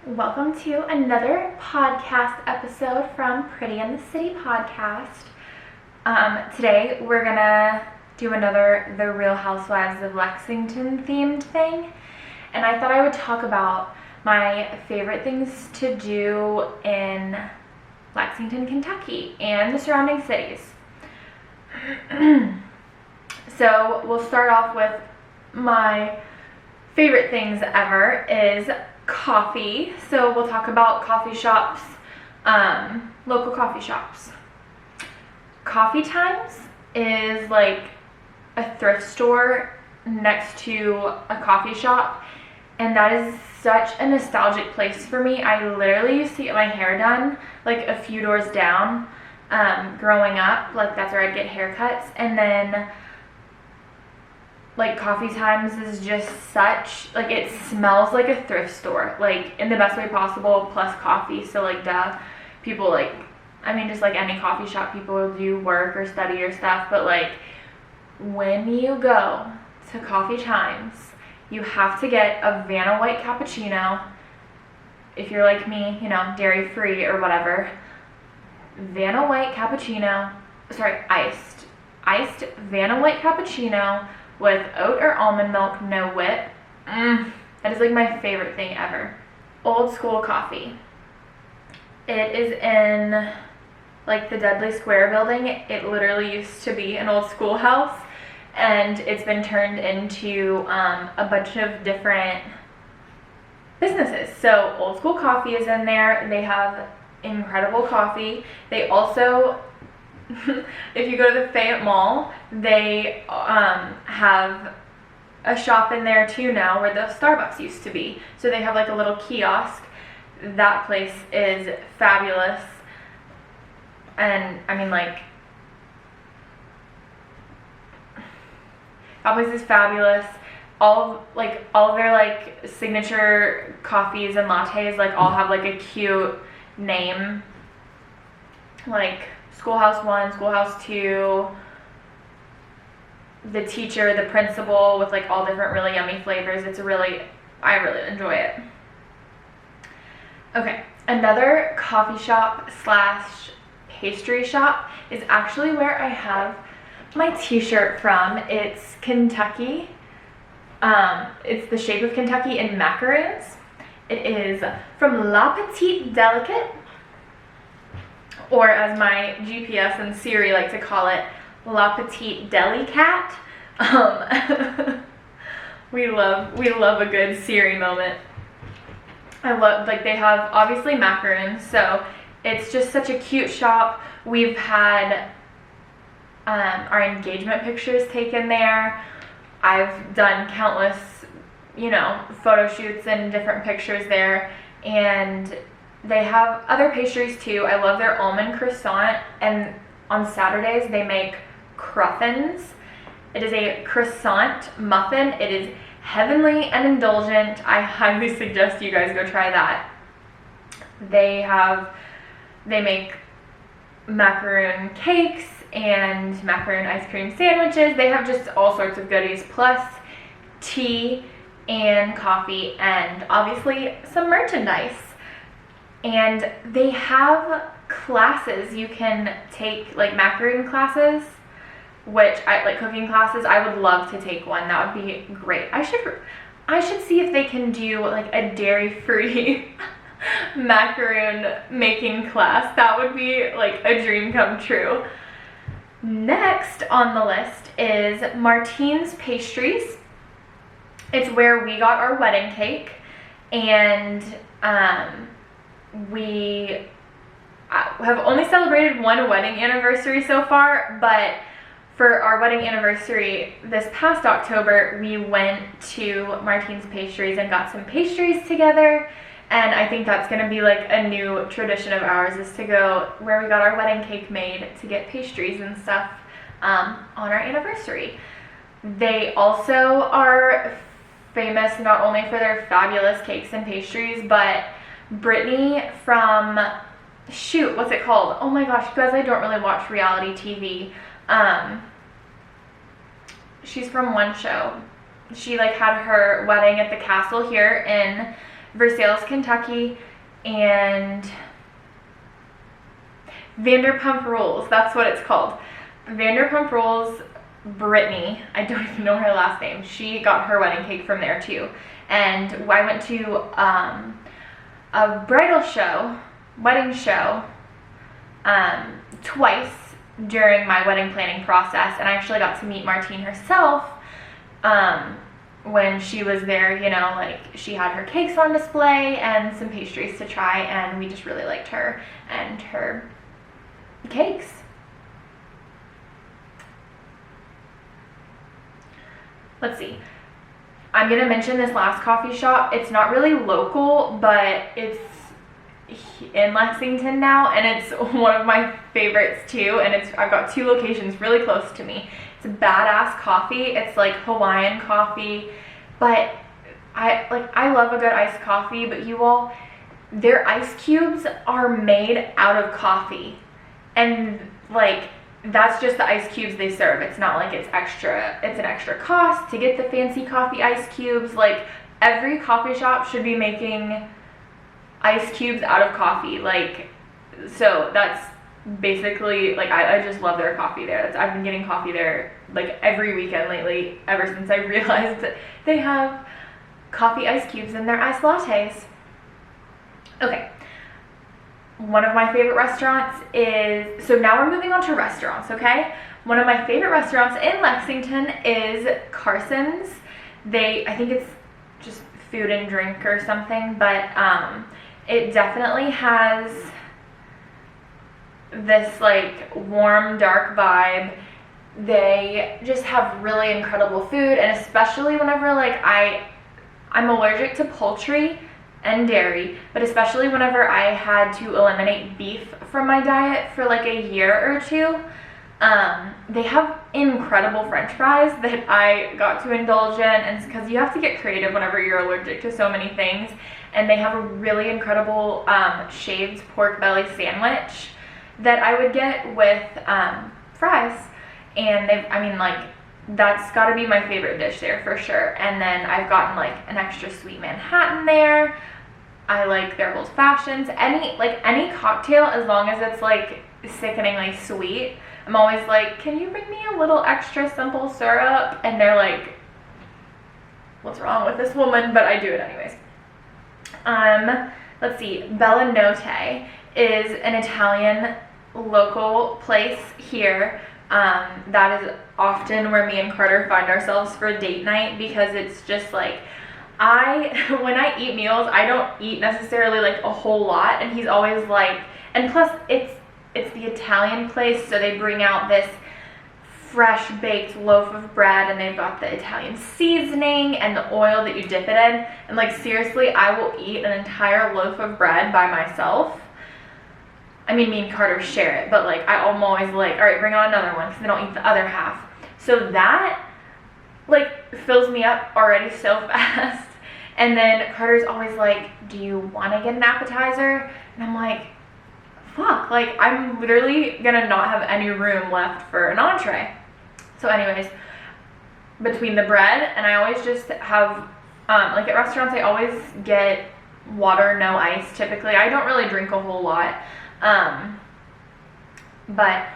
Welcome to another podcast episode from Pretty in the City podcast. Today we're gonna do another The Real Housewives of Lexington themed thing, and I thought I would talk about my favorite things to do in Lexington, Kentucky and the surrounding cities. So we'll start off with my favorite things ever is coffee. So we'll talk about coffee shops, local coffee shops. Coffee Times is like a thrift store next to a coffee shop, and that is such a nostalgic place for me. I literally used to get my hair done like a few doors down growing up. Like that's where I'd get haircuts, and then like Coffee Times is just such, like, it smells like a thrift store, like in the best way possible, plus coffee. So like duh, people like, I mean, just like any coffee shop, people do work or study or stuff, but like when you go to Coffee Times, you have to get a Vanna White cappuccino. If you're like me, you know, dairy free or whatever. Vanna White cappuccino, iced Vanna White cappuccino with oat or almond milk, no whip. That is like my favorite thing ever. Old School Coffee. It is in like the Dudley Square building. It literally used to be an old schoolhouse, and it's been turned into a bunch of different businesses. So Old School Coffee is in there. They have incredible coffee. They also, if you go to the Fayette Mall, they have a shop in there too now where the Starbucks used to be. So they have like a little kiosk. That place is fabulous. And I mean, like, that place is fabulous. All of their like signature coffees and lattes like all have like a cute name, like Schoolhouse 1, Schoolhouse 2, the teacher, the principal, with like all different really yummy flavors. I really enjoy it. Okay, another coffee shop slash pastry shop is actually where I have my t-shirt from. It's Kentucky. It's the shape of Kentucky in macaroons. It is from La Petite Delicate, or as my GPS and Siri like to call it, La Petite Delicate. We love a good Siri moment. I love, like, they have obviously macaroons, so it's just such a cute shop. We've had our engagement pictures taken there. I've done countless, you know, photo shoots and different pictures there, and they have other pastries too. I love their almond croissant, and on Saturdays they make cruffins. It is a croissant muffin. It is heavenly and indulgent. I highly suggest you guys go try that. They make macaroon cakes and macaroon ice cream sandwiches. They have just all sorts of goodies, plus tea and coffee, and obviously some merchandise. And they have classes you can take, like macaroon classes, which I like, cooking classes. I would love to take one. That would be great. I should see if they can do like a dairy-free macaroon making class. That would be like a dream come true. Next on the list is Martinez Pastries. It's where we got our wedding cake, and we have only celebrated one wedding anniversary so far, but for our wedding anniversary this past October, we went to Martinez Pastries and got some pastries together, and I think that's going to be like a new tradition of ours, is to go where we got our wedding cake made to get pastries and stuff on our anniversary. They also are famous not only for their fabulous cakes and pastries, but Brittany from, shoot, what's it called? Oh my gosh, you guys, I don't really watch reality TV. She's from one show. She like had her wedding at the castle here in Versailles, Kentucky, and Vanderpump Rules, that's what it's called. Vanderpump Rules, Brittany, I don't even know her last name, she got her wedding cake from there too. And I went to a bridal show, wedding show, twice during my wedding planning process, and I actually got to meet Martine herself when she was there. You know, like, she had her cakes on display and some pastries to try, and we just really liked her and her cakes. Let's see. I'm gonna mention this last coffee shop. It's not really local, but it's in Lexington now, and it's one of my favorites too. And I've got 2 locations really close to me. It's a badass coffee. It's like Hawaiian coffee, but I love a good iced coffee. But you all, their ice cubes are made out of coffee, and like, that's just the ice cubes they serve. It's not like it's an extra cost to get the fancy coffee ice cubes. Like, every coffee shop should be making ice cubes out of coffee. Like, so that's basically, like, I just love their coffee there. I've been getting coffee there like every weekend lately, ever since I realized that they have coffee ice cubes in their iced lattes. Okay. One of my favorite restaurants is, so now we're moving on to restaurants, okay? One of my favorite restaurants in Lexington is Carsons. I think it's just food and drink or something, but it definitely has this like warm, dark vibe. They just have really incredible food, and especially whenever like I'm allergic to poultry and dairy, but especially whenever I had to eliminate beef from my diet for like a year or 2, they have incredible French fries that I got to indulge in, and because you have to get creative whenever you're allergic to so many things. And they have a really incredible shaved pork belly sandwich that I would get with fries, and that's got to be my favorite dish there for sure. And then I've gotten like an extra sweet Manhattan there. I like their old fashions. Any cocktail, as long as it's like sickeningly sweet, I'm always like, can you bring me a little extra simple syrup? And they're like, what's wrong with this woman? But I do it anyways. Let's see, Bella Notte is an Italian local place here. That is often where me and Carter find ourselves for date night, because it's just like, when I eat meals, I don't eat necessarily like a whole lot, and he's always like, and plus it's the Italian place, so they bring out this fresh baked loaf of bread, and they've got the Italian seasoning and the oil that you dip it in, and like, seriously, I will eat an entire loaf of bread by myself. I mean, me and Carter share it, but like, I'm always like, all right, bring on another one, because then I'll eat the other half. So that like fills me up already so fast. And then Carter's always like, do you want to get an appetizer? And I'm like, fuck, like, I'm literally gonna not have any room left for an entree. So anyways, between the bread, and I always just have, like at restaurants, I always get water, no ice. Typically, I don't really drink a whole lot, but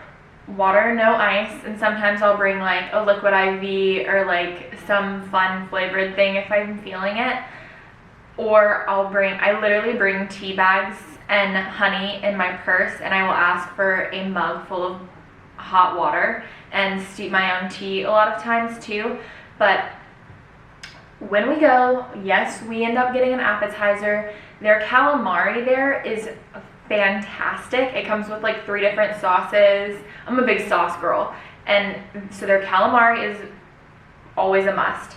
water, no ice, and sometimes I'll bring like a liquid IV or like some fun flavored thing if I'm feeling it. Or I literally bring tea bags and honey in my purse, and I will ask for a mug full of hot water and steep my own tea a lot of times too. But when we go, yes, we end up getting an appetizer. Their calamari there is fantastic. It comes with like 3 different sauces. I'm a big sauce girl, and so their calamari is always a must.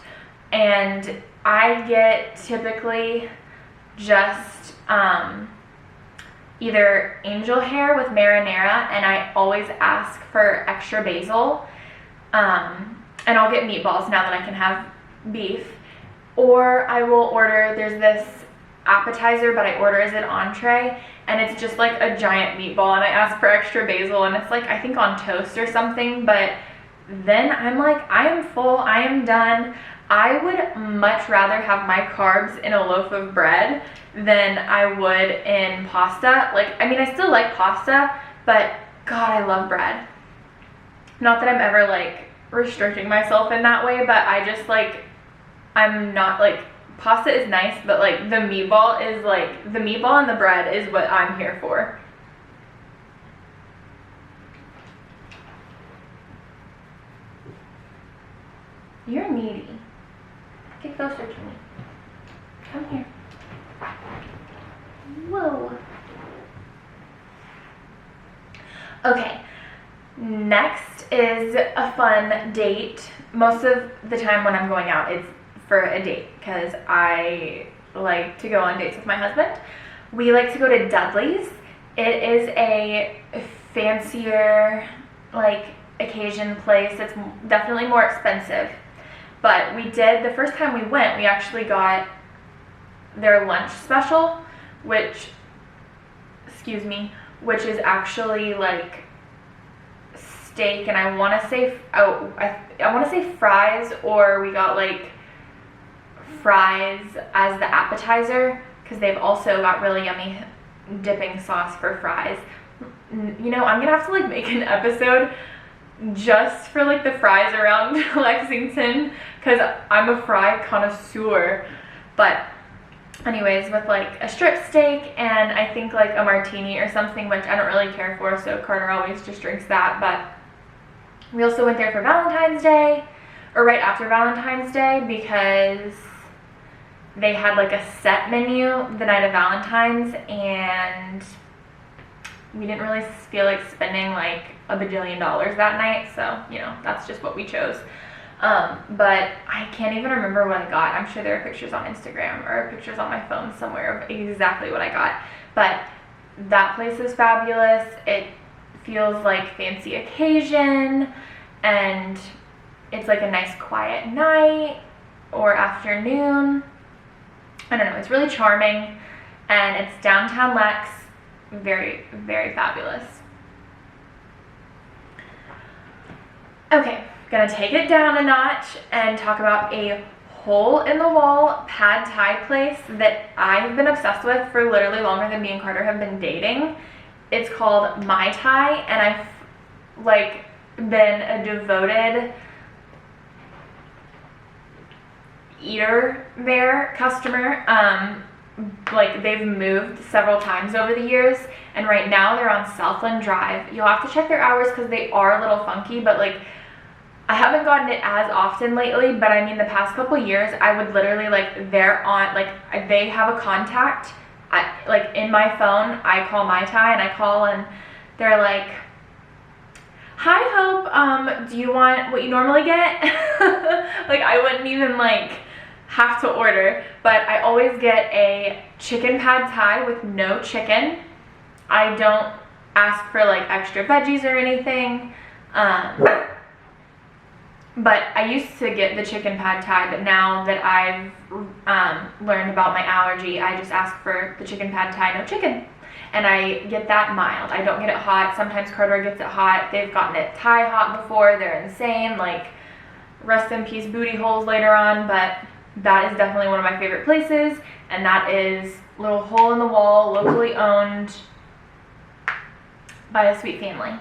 And I get typically just either angel hair with marinara, and I always ask for extra basil, and I'll get meatballs now that I can have beef. Or I will order, there's this appetizer, but I order as an entree, and it's just like a giant meatball, and I ask for extra basil, and it's like, I think on toast or something. But then I'm like, I am full, I am done. I would much rather have my carbs in a loaf of bread than I would in pasta. Like, I mean, I still like pasta, but God, I love bread. Not that I'm ever like restricting myself in that way, but I just like, I'm not like, pasta is nice, but like the meatball is like, the meatball and the bread is what I'm here for. You're needy. Get closer to me. Come here. Whoa. Okay, next is a fun date. Most of the time when I'm going out, it's for a date because I like to go on dates with my husband. We like to go to Dudleys. It is a fancier, like, occasion place. It's definitely more expensive. But we did, the first time we went, we actually got their lunch special, which is actually like steak, and I want to say, I want to say fries, or we got like fries as the appetizer, because they've also got really yummy dipping sauce for fries. You know, I'm gonna have to like make an episode just for like the fries around Lexington, because I'm a fry connoisseur. But anyways, with like a strip steak and I think like a martini or something, which I don't really care for, so Carter always just drinks that. But we also went there for Valentine's Day, or right after Valentine's Day, because they had like a set menu the night of Valentine's, and we didn't really feel like spending like $1 bajillion that night, so you know, that's just what we chose. But I can't even remember what I got. I'm sure there are pictures on Instagram or pictures on my phone somewhere of exactly what I got. But that place is fabulous. It feels like fancy occasion, and it's like a nice quiet night or afternoon. I don't know, it's really charming, and it's downtown Lex. Very, very fabulous. Okay, gonna take it down a notch and talk about a hole-in-the-wall pad thai place that I've been obsessed with for literally longer than me and Carter have been dating. It's called My Thai, and I've like been a devoted eater there, customer. Like, they've moved several times over the years, and right now they're on Southland Drive. You'll have to check their hours because they are a little funky, but like, I haven't gotten it as often lately, but I mean, the past couple years, I would literally, like, they're on, like, they have a contact, like, in my phone. I call My Thai, and I call, and they're like, "Hi, Hope, do you want what you normally get?" Like, I wouldn't even, like, have to order, but I always get a chicken pad thai with no chicken. I don't ask for like extra veggies or anything, but I used to get the chicken pad thai, but now that I've learned about my allergy, I just ask for the chicken pad thai, no chicken, and I get that mild. I don't get it hot. Sometimes Carter gets it hot. They've gotten it Thai hot before. They're insane. Like, rest in peace booty holes later on, but that is definitely one of my favorite places, and that is little hole in the wall, locally owned by a sweet family.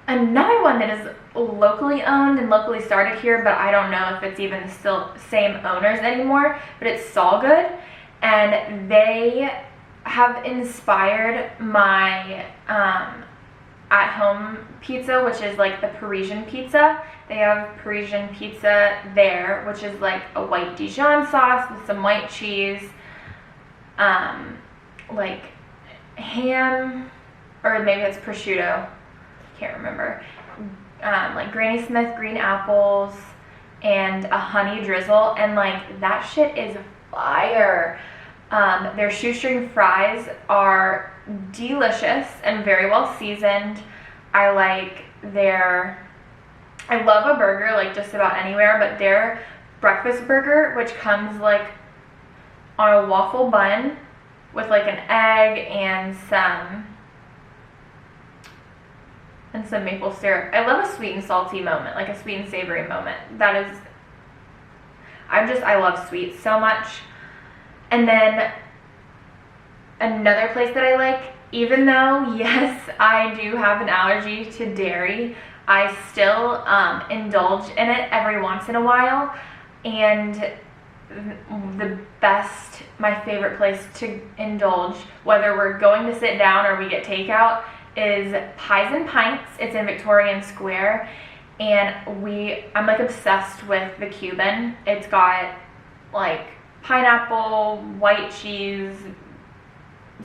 Another one that is locally owned and locally started here, but I don't know if it's even still same owners anymore, but it's Saul Good, and they have inspired my at-home pizza, which is like the Parisian pizza. They have Parisian pizza there, which is like a white Dijon sauce with some white cheese, like ham, or maybe it's prosciutto, can't remember, like Granny Smith green apples and a honey drizzle, and like that shit is fire. Their shoestring fries are delicious and very well seasoned. I love a burger like just about anywhere, but their breakfast burger, which comes like on a waffle bun with like an egg and some and some maple syrup. I love a sweet and salty moment, like a sweet and savory moment. That is, I love sweets so much. And then another place that I like, even though, yes, I do have an allergy to dairy, I still indulge in it every once in a while. And my favorite place to indulge, whether we're going to sit down or we get takeout, is Pies and Pints. It's in Victorian Square, and I'm like obsessed with the Cuban. It's got like pineapple, white cheese,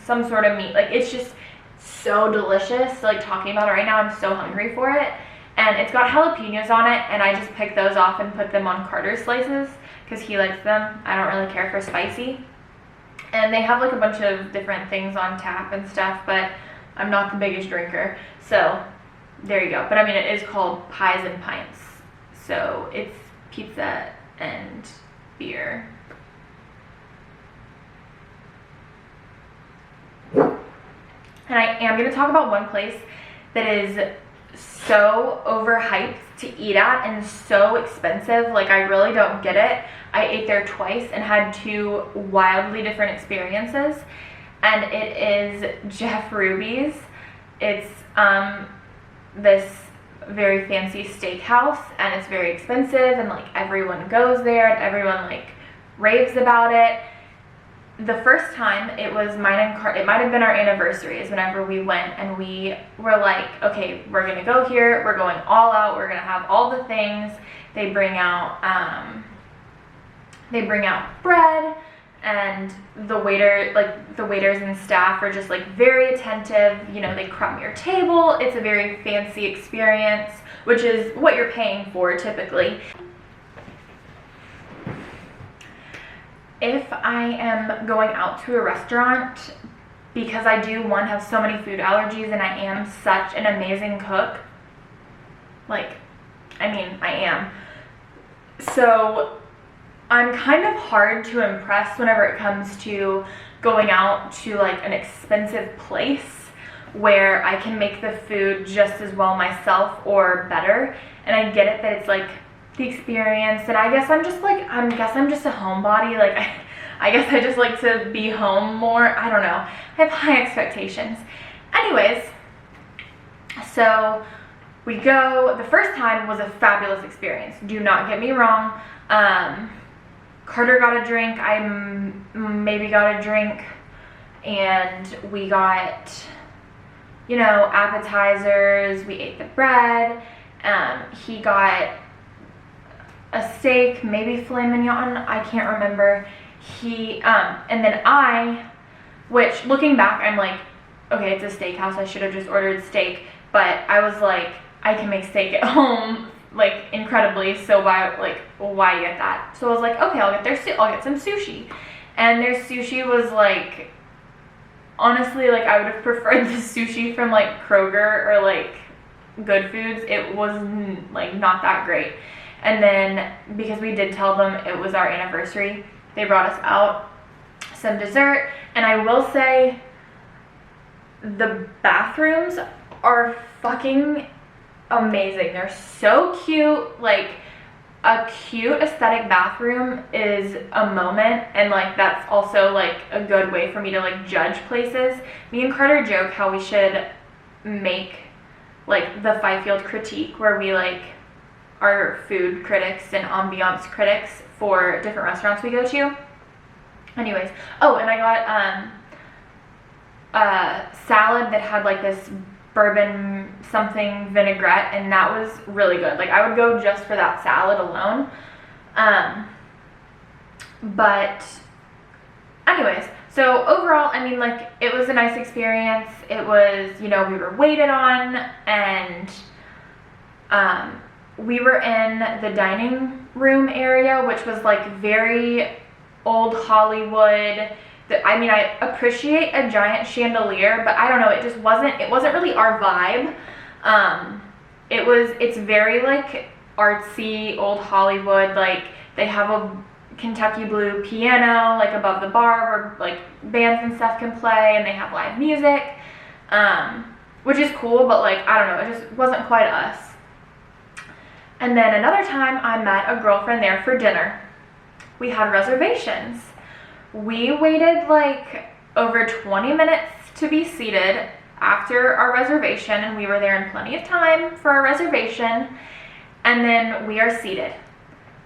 some sort of meat. Like, it's just so delicious. Like, talking about it right now, I'm so hungry for it. And it's got jalapenos on it, and I just pick those off and put them on Carter's slices because he likes them. I don't really care for spicy. And they have like a bunch of different things on tap and stuff, but I'm not the biggest drinker. So there you go. But I mean, it is called Pies and Pints. So it's pizza and beer. And I am going to talk about one place that is so overhyped to eat at and so expensive. Like, I really don't get it. I ate there twice and had two wildly different experiences, and it is Jeff Ruby's. It's this very fancy steakhouse, and it's very expensive, and like everyone goes there and everyone like raves about it. The first time, it was mine and it might have been our anniversary is whenever we went, and we were like, okay, we're gonna go here, we're going all out, we're gonna have all the things. They bring out bread, and the waiters and staff are just like very attentive. You know, they crumb your table. It's a very fancy experience, which is what you're paying for typically. If I am going out to a restaurant, because I do, one, have so many food allergies, and I am such an amazing cook. Like, I mean, I am. So I'm kind of hard to impress whenever it comes to going out to like an expensive place where I can make the food just as well myself or better. And I get it that it's like the experience, and I guess I'm just a homebody. Like, I guess I just like to be home more. I don't know. I have high expectations. Anyways, so we go. The first time was a fabulous experience. Do not get me wrong. Carter got a drink. I maybe got a drink, and we got, you know, appetizers. We ate the bread. He got a steak, maybe filet mignon, I can't remember. And then which looking back, I'm like, okay, it's a steakhouse, I should have just ordered steak. But I was like, I can make steak at home, like, incredibly, so why get that? So I was like, okay, I'll get some sushi. And their sushi was like, honestly, like, I would have preferred the sushi from like Kroger or like Good Foods. It was like not that great. And then, because we did tell them it was our anniversary, they brought us out some dessert. And I will say, the bathrooms are fucking amazing. They're so cute. Like, a cute aesthetic bathroom is a moment, and like that's also like a good way for me to like judge places. Me and Carter joke how we should make like the Fifield critique, where we like are food critics and ambiance critics for different restaurants we go to. Anyways, oh, and I got a salad that had like this bourbon something vinaigrette, and that was really good. Like, I would go just for that salad alone. But anyways, so overall, I mean, like, it was a nice experience. It was, you know, we were waited on, and we were in the dining room area, which was like very old Hollywood. I mean, I appreciate a giant chandelier, but I don't know, it wasn't really our vibe. It's very like artsy, old Hollywood. Like, they have a Kentucky Blue piano like above the bar where like bands and stuff can play, and they have live music. which is cool, but like, I don't know, it just wasn't quite us. And then another time I met a girlfriend there for dinner. We had reservations. We waited like over 20 minutes to be seated after our reservation, and we were there in plenty of time for our reservation. And then we are seated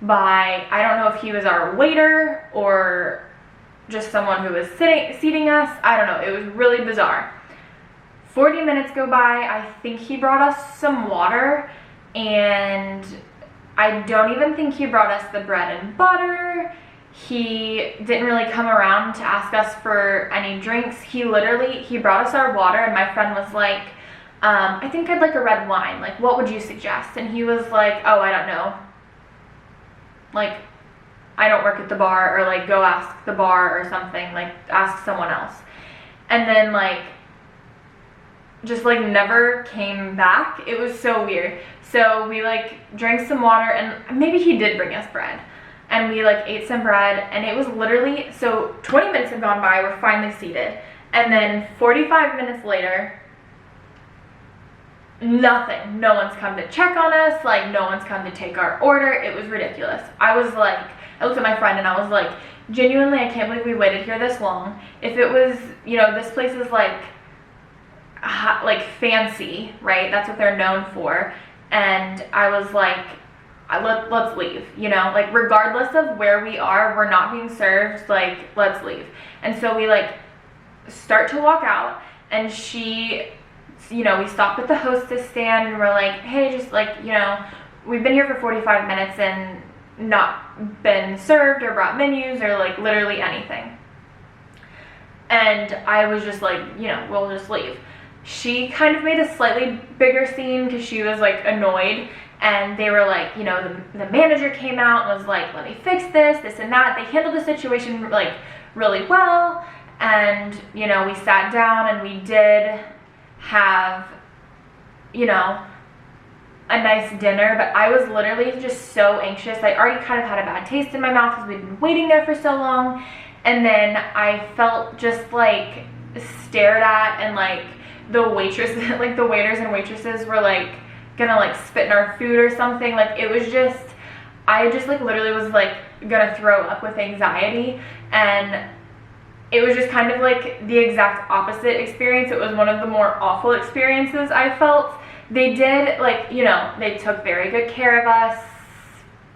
by, I don't know if he was our waiter or just someone who was seating us. I don't know, it was really bizarre. 40 minutes go by. I think he brought us some water, and I don't even think he brought us the bread and butter. He didn't really come around to ask us for any drinks. He brought us our water, and my friend was like, I think I'd like a red wine. Like, what would you suggest? And he was like, oh, I don't know. Like, I don't work at the bar, or like, go ask the bar or something. Like, ask someone else. And then like, just like never came back. It was so weird. So we like drank some water, and maybe he did bring us bread. And we like ate some bread, and it was literally, so 20 minutes had gone by, we're finally seated. And then 45 minutes later, nothing. No one's come to check on us, like no one's come to take our order. It was ridiculous. I was like, I looked at my friend and I was like, genuinely, I can't believe we waited here this long. If it was, you know, this place is like fancy, right? That's what they're known for. And I was like, let's leave, you know, like regardless of where we are, we're not being served, like let's leave. And so we like start to walk out, and she, you know, we stop at the hostess stand and we're like, hey, just like, you know, we've been here for 45 minutes and not been served or brought menus or like literally anything. And I was just like, you know, we'll just leave. She kind of made a slightly bigger scene because she was like annoyed, and they were like, you know, the manager came out and was like, let me fix this and that. They handled the situation like really well, and you know, we sat down and we did have, you know, a nice dinner, but I was literally just so anxious. I already kind of had a bad taste in my mouth because we'd been waiting there for so long, and then I felt just like stared at, and like the waitress, like the waiters and waitresses were like gonna like spit in our food or something. Like it was just, I just like literally was like gonna throw up with anxiety, and it was just kind of like the exact opposite experience. It was one of the more awful experiences I felt. They did, like, you know, they took very good care of us,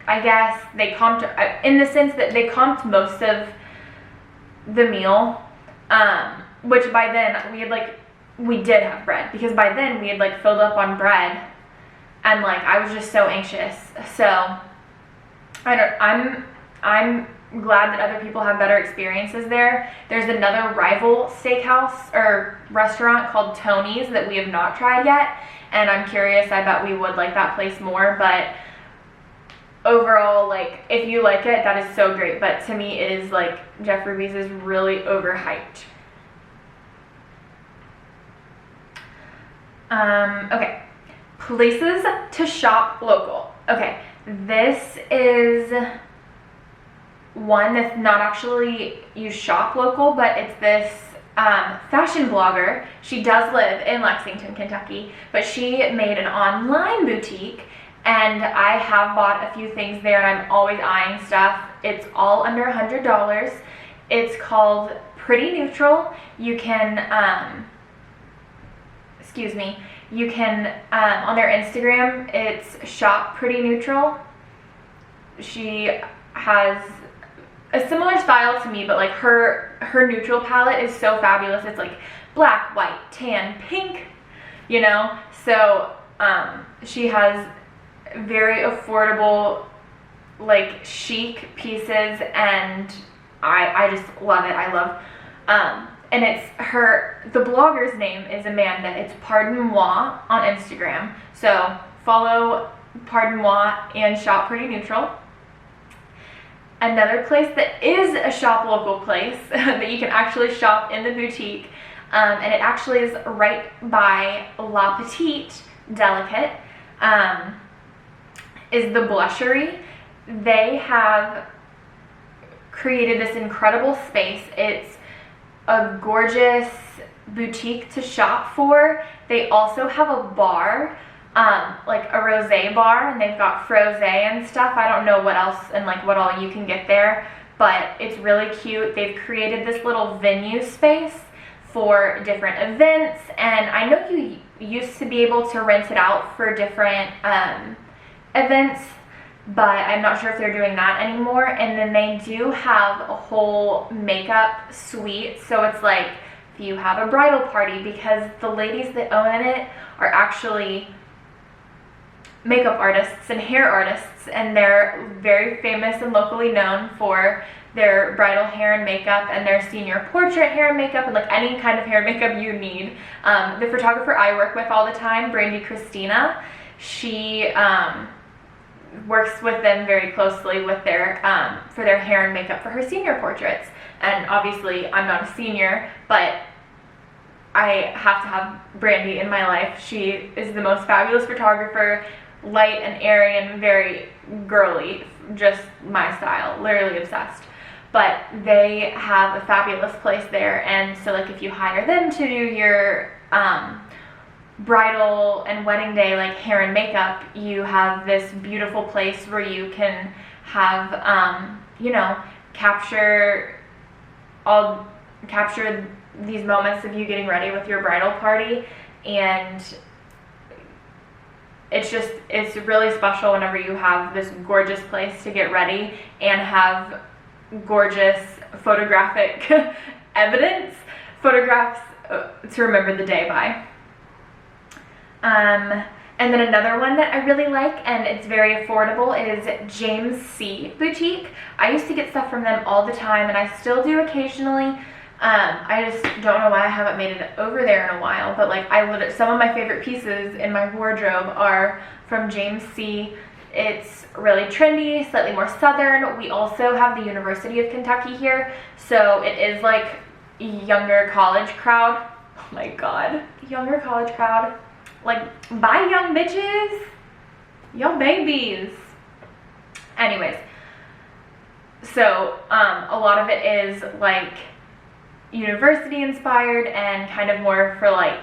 I guess. They comped, in the sense that they comped most of the meal, which by then we did have bread, because by then we had like filled up on bread, and like I was just so anxious. So I'm glad that other people have better experiences there. There's another rival steakhouse or restaurant called Tony's that we have not tried yet, and I'm curious. I bet we would like that place more, but overall, like, if you like it, that is so great. But to me, it is like Jeff Ruby's is really overhyped. Okay, places to shop local. Okay, this is one that's not actually you shop local, but it's this fashion blogger. She does live in Lexington, Kentucky, but she made an online boutique, and I have bought a few things there, and I'm always eyeing stuff. It's all under $100. It's called Pretty Neutral. You can you can on their Instagram, it's Shop Pretty Neutral. She has a similar style to me, but like her neutral palette is so fabulous. It's like black, white, tan, pink, you know. So she has very affordable, like chic pieces, and I just love it. I love and it's the blogger's name is Amanda. It's Pardon Moi on Instagram. So follow Pardon Moi and Shop Pretty Neutral. Another place that is a shop local place that you can actually shop in the boutique, and it actually is right by Petite Delicate, is the Blushery. They have created this incredible space. It's a gorgeous boutique to shop for. They also have a bar, like a rosé bar, and they've got frosé and stuff. I don't know what else and like what all you can get there, but it's really cute. They've created this little venue space for different events, and I know you used to be able to rent it out for different events, but I'm not sure if they're doing that anymore. And then they do have a whole makeup suite, so it's like if you have a bridal party, because the ladies that own it are actually makeup artists and hair artists, and they're very famous and locally known for their bridal hair and makeup and their senior portrait hair and makeup and like any kind of hair and makeup you need. The photographer I work with all the time, Brandy Christina, she works with them very closely with their for their hair and makeup for her senior portraits. And obviously I'm not a senior, but I have to have Brandy in my life. She is the most fabulous photographer, light and airy and very girly, just my style, literally obsessed. But they have a fabulous place there, and so like if you hire them to do your bridal and wedding day like hair and makeup, you have this beautiful place where you can have you know, capture these moments of you getting ready with your bridal party. And it's really special whenever you have this gorgeous place to get ready and have gorgeous photographic evidence, photographs to remember the day by. And then another one that I really like, and it's very affordable, is James C. Boutique. I used to get stuff from them all the time, and I still do occasionally. I just don't know why I haven't made it over there in a while, but like some of my favorite pieces in my wardrobe are from James C. It's really trendy, slightly more southern. We also have the University of Kentucky here, so it is like younger college crowd. Oh my god, younger college crowd. Like, bye young bitches, young babies. Anyways, so a lot of it is like university inspired and kind of more for like,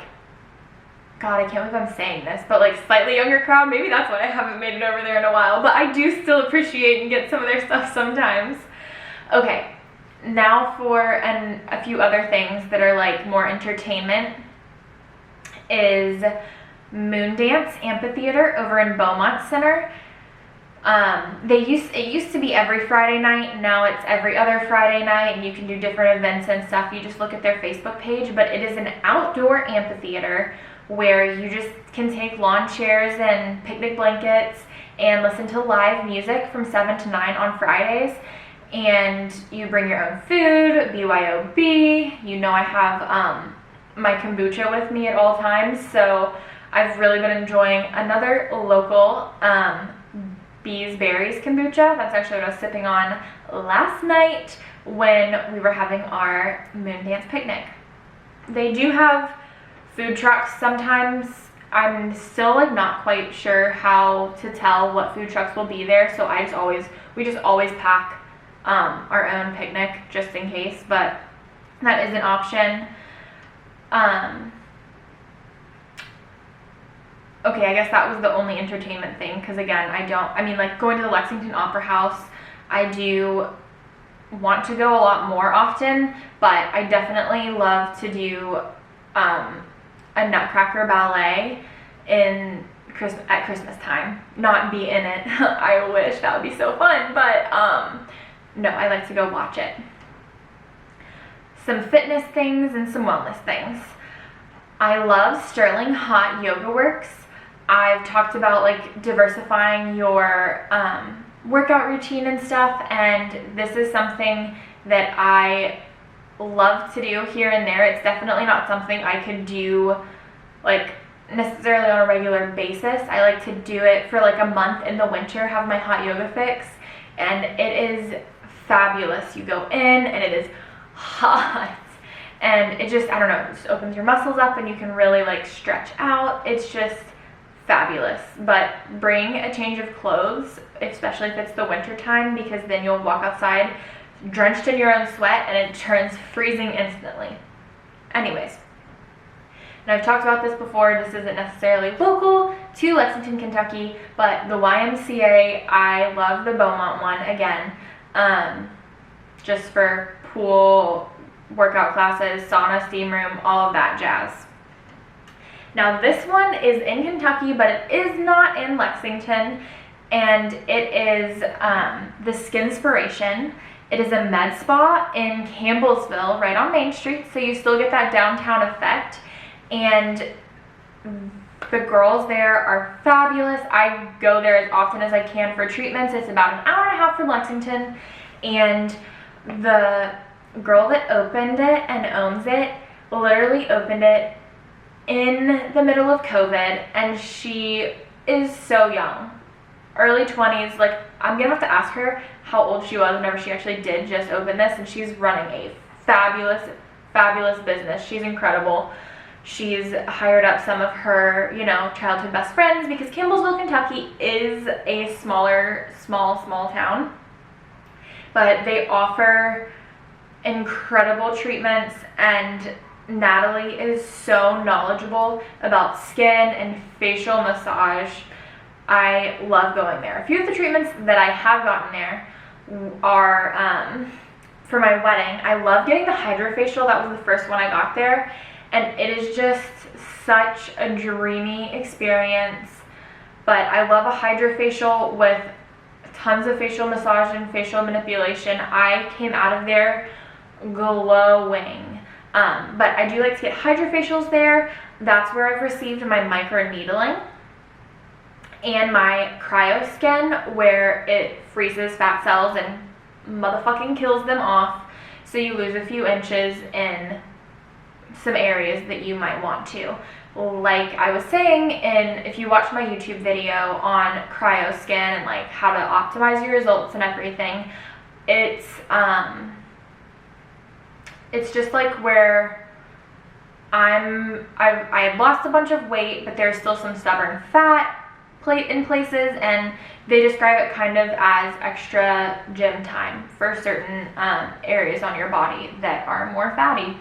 god, I can't believe I'm saying this, but like slightly younger crowd. Maybe that's why I haven't made it over there in a while, but I do still appreciate and get some of their stuff sometimes. Okay, now for a few other things that are like more entertainment is Moondance Amphitheater over in Beaumont Center. It used to be every Friday night, now it's every other Friday night, and you can do different events and stuff. You just look at their Facebook page, but it is an outdoor amphitheater where you just can take lawn chairs and picnic blankets and listen to live music from 7 to 9 on Fridays. And you bring your own food, BYOB. You know I have my kombucha with me at all times, so I've really been enjoying another local Bees Berries kombucha. That's actually what I was sipping on last night when we were having our Moondance picnic. They do have food trucks sometimes. I'm still like not quite sure how to tell what food trucks will be there, so we just always pack our own picnic just in case, but that is an option. Okay, I guess that was the only entertainment thing, because again, like going to the Lexington Opera House, I do want to go a lot more often, but I definitely love to do a Nutcracker ballet at Christmas time. Not be in it. I wish, that would be so fun, but no, I like to go watch it. Some fitness things and some wellness things. I love Sterling Hot Yoga Works. I've talked about like diversifying your workout routine and stuff, and this is something that I love to do here and there. It's definitely not something I could do like necessarily on a regular basis. I like to do it for like a month in the winter, have my hot yoga fix, and it is fabulous. You go in and it is hot, and it just, I don't know, it just opens your muscles up and you can really like stretch out. It's just fabulous. But bring a change of clothes, especially if it's the winter time, because then you'll walk outside drenched in your own sweat and it turns freezing instantly. Anyways, And I've talked about this before, this isn't necessarily local to Lexington, Kentucky, but the YMCA, I love the Beaumont one again, just for pool, workout classes, sauna, steam room, all of that jazz. Now this one is in Kentucky, but it is not in Lexington, and it is the Skinspiration. It is a med spa in Campbellsville, right on Main Street, so you still get that downtown effect. And the girls there are fabulous. I go there as often as I can for treatments. It's about an hour and a half from Lexington, and the girl that opened it and owns it literally opened it in the middle of COVID, and she is so young, early 20s. Like, I'm gonna have to ask her how old she was whenever she actually did just open this, and she's running a fabulous business. She's incredible. She's hired up some of her, you know, childhood best friends, because Campbellsville, Kentucky is a small town, but they offer incredible treatments, and Natalie is so knowledgeable about skin and facial massage. I love going there. A few of the treatments that I have gotten there are for my wedding. I love getting the Hydrafacial. That was the first one I got there, and it is just such a dreamy experience. But I love a Hydrafacial with tons of facial massage and facial manipulation. I came out of there glowing. But I do like to get Hydrafacials there. That's where I've received my micro needling and my cryo skin, where it freezes fat cells and motherfucking kills them off, so you lose a few inches in some areas that you might want to. Like I was saying, if you watch my YouTube video on cryo skin and like how to optimize your results and everything, it's just like where I had lost a bunch of weight, but there's still some stubborn fat in places, and they describe it kind of as extra gym time for certain areas on your body that are more fatty.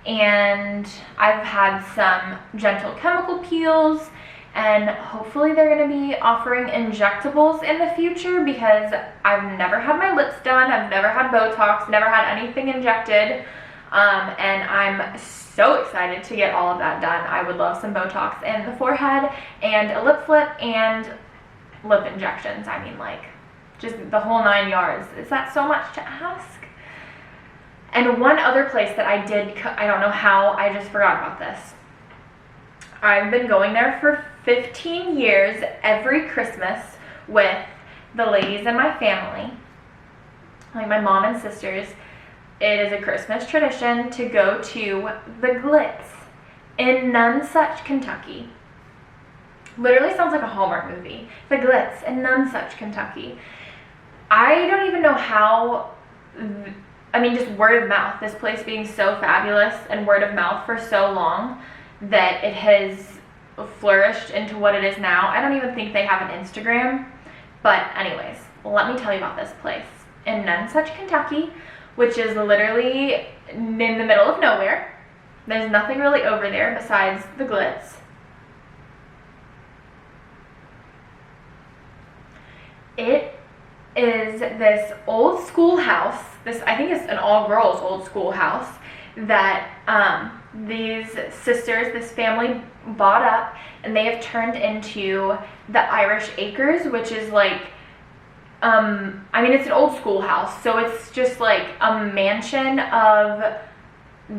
And I've had some gentle chemical peels, and hopefully they're going to be offering injectables in the future, because I've never had my lips done, I've never had Botox, never had anything injected, and I'm so excited to get all of that done. I would love some Botox in the forehead and a lip flip and lip injections. I mean, like, just the whole 9 yards. Is that so much to ask? And one other place that I don't know how, I just forgot about this. I've been going there for 15 years every Christmas with the ladies in my family, like my mom and sisters. It is a Christmas tradition to go to the Glitz in Nonsuch, Kentucky. Literally sounds like a Hallmark movie. The Glitz in Nonsuch, Kentucky. I don't even know how, I mean, just word of mouth, this place being so fabulous and word of mouth for so long, that it has flourished into what it is now. I don't even think they have an Instagram. But anyways, let me tell you about this place. In Nonsuch, Kentucky, which is literally in the middle of nowhere. There's nothing really over there besides the Glitz. It is this old school house. I think it's an all-girls old school house that these sisters, this family bought up, and they have turned into the Irish Acres, which is like, I mean, it's an old school house, so it's just like a mansion of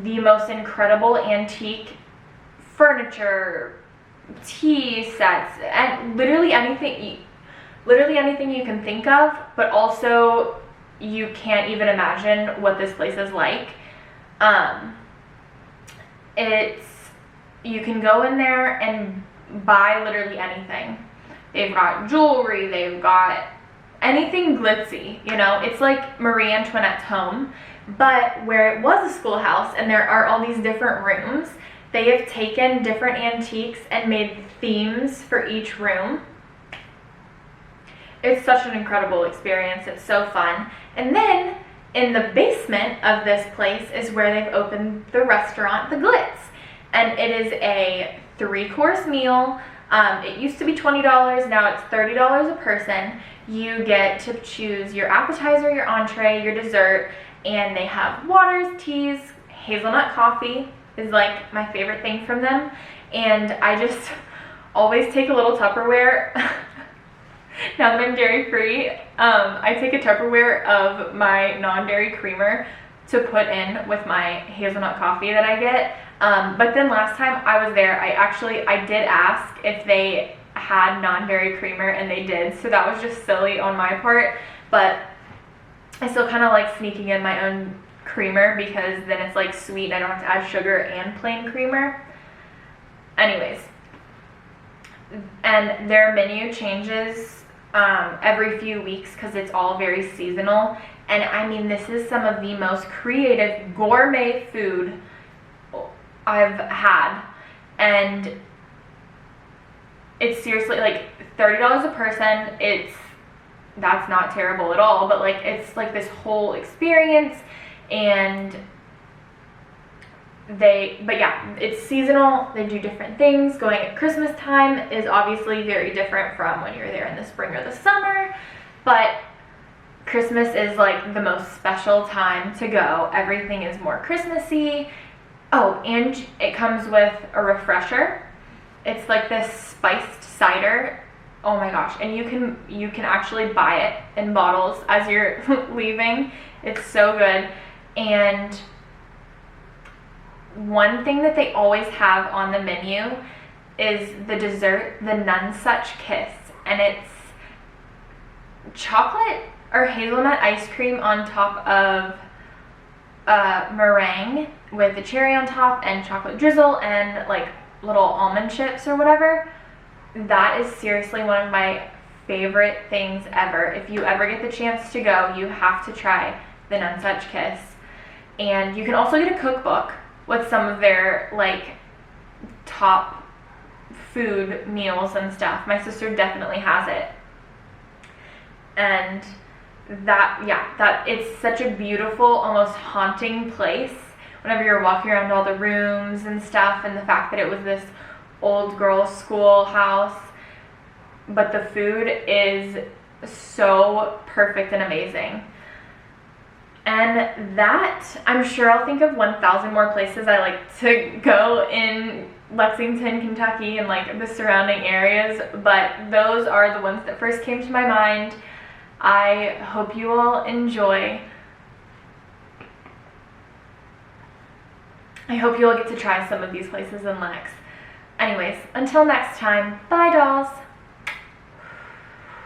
the most incredible antique furniture, tea sets, and literally anything you can think of, but also you can't even imagine what this place is like. You can go in there and buy literally anything. They've got jewelry, they've got anything glitzy, you know. It's like Marie Antoinette's home, but where it was a schoolhouse and there are all these different rooms, they have taken different antiques and made themes for each room. It's such an incredible experience. It's so fun. And then in the basement of this place is where they've opened the restaurant, the Glitz. and it is a 3-course meal. It used to be $20, now it's $30 a person. You get to choose your appetizer, your entree, your dessert, and they have waters, teas, hazelnut coffee is like my favorite thing from them. And I just always take a little Tupperware. Now that I'm dairy free, I take a Tupperware of my non-dairy creamer to put in with my hazelnut coffee that I get. But then last time I was there, I did ask if they had non-dairy creamer, and they did, so that was just silly on my part, but I still kind of like sneaking in my own creamer because then it's like sweet and I don't have to add sugar and plain creamer. Anyways, and their menu changes every few weeks because it's all very seasonal, and I mean, this is some of the most creative gourmet food I've had, and it's seriously like $30 a person. That's not terrible at all, but like it's like this whole experience, and but yeah, it's seasonal. They do different things. Going at Christmas time is obviously very different from when you're there in the spring or the summer, but Christmas is like the most special time to go. Everything is more Christmassy. Oh, and it comes with a refresher. It's like this spiced cider. Oh my gosh, and you can actually buy it in bottles as you're leaving. It's so good. And one thing that they always have on the menu is the dessert, the Nonsuch Kiss, and it's chocolate or hazelnut ice cream on top of meringue with the cherry on top and chocolate drizzle and like little almond chips or whatever. That is seriously one of my favorite things ever. If you ever get the chance to go, you have to try the Nonsuch Kiss. And you can also get a cookbook with some of their like top food meals and stuff. My sister definitely has it. And that it's such a beautiful, almost haunting place whenever you're walking around all the rooms and stuff, and the fact that it was this old girls' schoolhouse, but the food is so perfect and amazing. And that, I'm sure I'll think of 1,000 more places I like to go in Lexington, Kentucky, and like the surrounding areas, but those are the ones that first came to my mind. I hope you all enjoy. I hope you all get to try some of these places in Lex. Anyways, until next time, bye dolls!